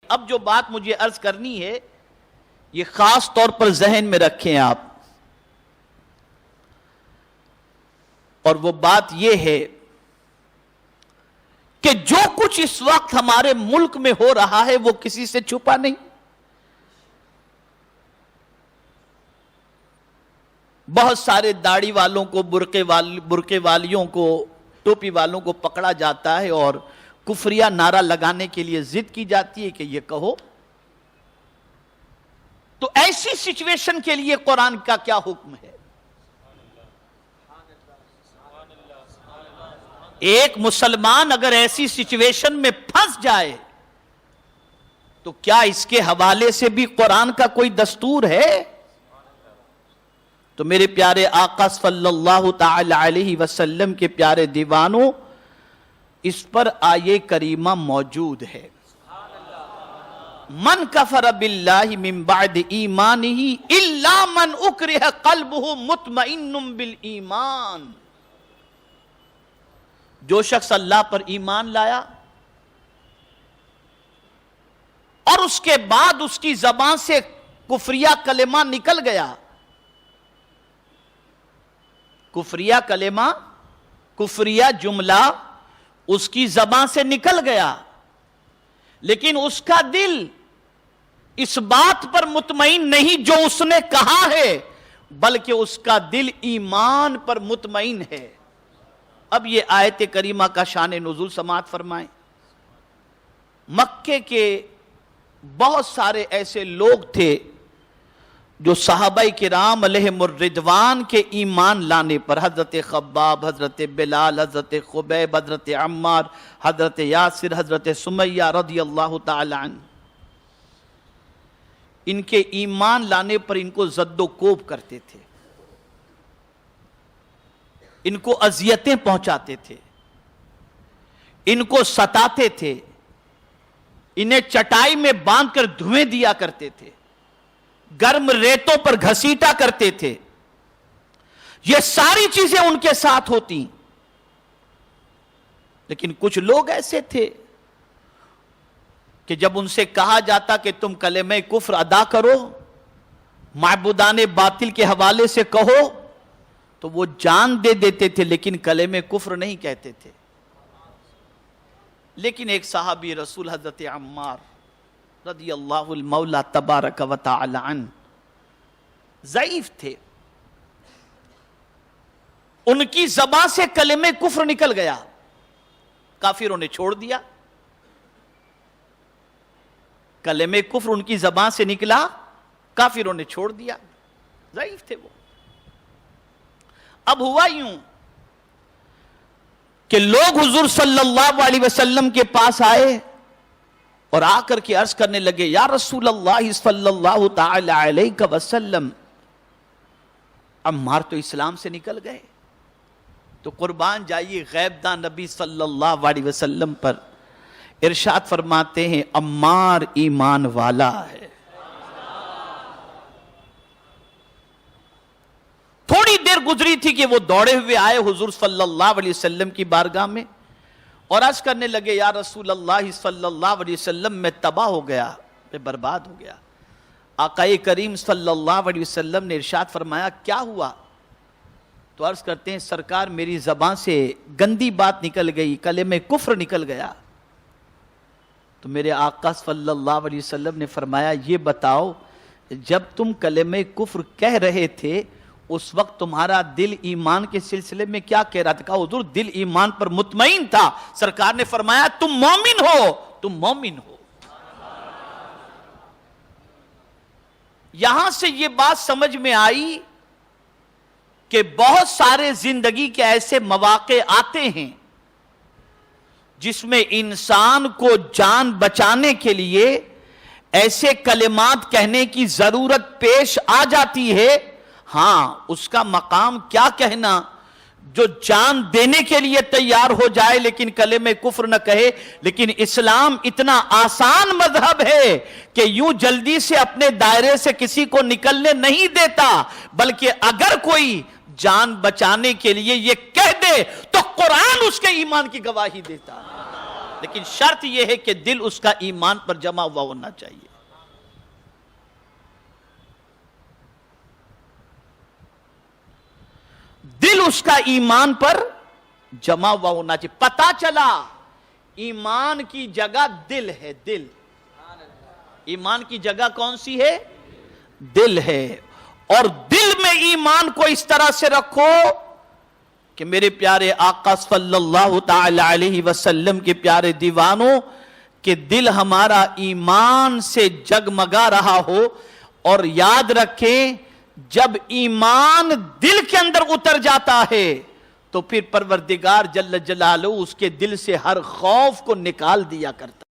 اب جو بات مجھے عرض کرنی ہے یہ خاص طور پر ذہن میں رکھیں آپ، اور وہ بات یہ ہے کہ جو کچھ اس وقت ہمارے ملک میں ہو رہا ہے وہ کسی سے چھپا نہیں۔ بہت سارے داڑھی والوں کو، برقعے والیوں کو، ٹوپی والوں کو پکڑا جاتا ہے اور کفریہ نعرہ لگانے کے لیے ضد کی جاتی ہے کہ یہ کہو۔ تو ایسی سچویشن کے لیے قرآن کا کیا حکم ہے؟ ایک مسلمان اگر ایسی سچویشن میں پھنس جائے تو کیا اس کے حوالے سے بھی قرآن کا کوئی دستور ہے؟ تو میرے پیارے آقا صلی اللہ تعالی علیہ وسلم کے پیارے دیوانوں، اس پر آیے کریمہ موجود ہے۔ من کفر باللہ من بعد ایمانہ الا من اکرہ قلبہ مطمئن بالایمان۔ جو شخص اللہ پر ایمان لایا اور اس کے بعد اس کی زبان سے کفریہ کلمہ نکل گیا، کفریہ کلمہ، کفریہ جملہ اس کی زبان سے نکل گیا، لیکن اس کا دل اس بات پر مطمئن نہیں جو اس نے کہا ہے، بلکہ اس کا دل ایمان پر مطمئن ہے۔ اب یہ آیت کریمہ کا شان نزول سماعت فرمائیں۔ مکے کے بہت سارے ایسے لوگ تھے جو صحابہ کرام علیہم الرضوان کے ایمان لانے پر، حضرت خباب، حضرت بلال، حضرت خبیب، حضرت عمار، حضرت یاسر، حضرت سمیہ رضی اللہ تعالی عنہ، ان کے ایمان لانے پر ان کو زد و کوب کرتے تھے، ان کو اذیتیں پہنچاتے تھے، ان کو ستاتے تھے، انہیں چٹائی میں باندھ کر دھویں دیا کرتے تھے، گرم ریتوں پر گھسیٹا کرتے تھے۔ یہ ساری چیزیں ان کے ساتھ ہوتی، لیکن کچھ لوگ ایسے تھے کہ جب ان سے کہا جاتا کہ تم کلمہ کفر ادا کرو، معبودان باطل کے حوالے سے کہو، تو وہ جان دے دیتے تھے لیکن کلمہ کفر نہیں کہتے تھے۔ لیکن ایک صحابی رسول حضرت عمار رضی اللہ المولا تبارک و تعالی عنہ ضعیف تھے، ان کی زبان سے کلمہ کفر نکل گیا، کافروں نے چھوڑ دیا، کلمہ کفر ان کی زبان سے نکلا، کافروں نے چھوڑ دیا، ضعیف تھے وہ۔ اب ہوا یوں کہ لوگ حضور صلی اللہ علیہ وسلم کے پاس آئے اور آ کر کے عرض کرنے لگے، یا رسول اللہ صلی اللہ تعالی علیہ وسلم، عمار تو اسلام سے نکل گئے، تو قربان جائیے غیب داں نبی صلی اللہ علیہ وسلم پر ارشاد فرماتے ہیں، عمار ایمان والا ہے۔ تھوڑی دیر گزری تھی کہ وہ دوڑے ہوئے آئے حضور صلی اللہ علیہ وسلم کی بارگاہ میں اور عرض کرنے لگے، یا رسول اللہ صلی اللہ علیہ وسلم، میں تباہ ہو گیا، میں برباد ہو گیا۔ آقا کریم صلی اللہ علیہ وسلم نے ارشاد فرمایا، کیا ہوا؟ تو عرض کرتے ہیں، سرکار میری زبان سے گندی بات نکل گئی، کلمہ کفر نکل گیا۔ تو میرے آقا صلی اللہ علیہ وسلم نے فرمایا، یہ بتاؤ جب تم کلمہ کفر کہہ رہے تھے اس وقت تمہارا دل ایمان کے سلسلے میں کیا کہہ رہا تھا؟ کہا حضور دل ایمان پر مطمئن تھا۔ سرکار نے فرمایا، تم مومن ہو، تم مومن ہو۔ یہاں سے یہ بات سمجھ میں آئی کہ بہت سارے زندگی کے ایسے مواقع آتے ہیں جس میں انسان کو جان بچانے کے لیے ایسے کلمات کہنے کی ضرورت پیش آ جاتی ہے۔ ہاں، اس کا مقام کیا کہنا جو جان دینے کے لیے تیار ہو جائے لیکن کلمہ کفر نہ کہے۔ لیکن اسلام اتنا آسان مذہب ہے کہ یوں جلدی سے اپنے دائرے سے کسی کو نکلنے نہیں دیتا، بلکہ اگر کوئی جان بچانے کے لیے یہ کہہ دے تو قرآن اس کے ایمان کی گواہی دیتا ہے۔ لیکن شرط یہ ہے کہ دل اس کا ایمان پر جمع ہوا ہونا چاہیے. دل اس کا ایمان پر جمع ہوا ہونا چاہیے. پتا چلا ایمان کی جگہ دل ہے. دل ایمان کی جگہ کون سی ہے؟ دل ہے. اور دل میں ایمان کو اس طرح سے رکھو کہ میرے پیارے آقا صلی اللہ تعالی علیہ وسلم کے پیارے دیوانوں کہ دل ہمارا ایمان سے جگمگا رہا ہو. اور یاد رکھیں جب ایمان دل کے اندر اتر جاتا ہے تو پھر پروردگار جل جلالہ اس کے دل سے ہر خوف کو نکال دیا کرتا.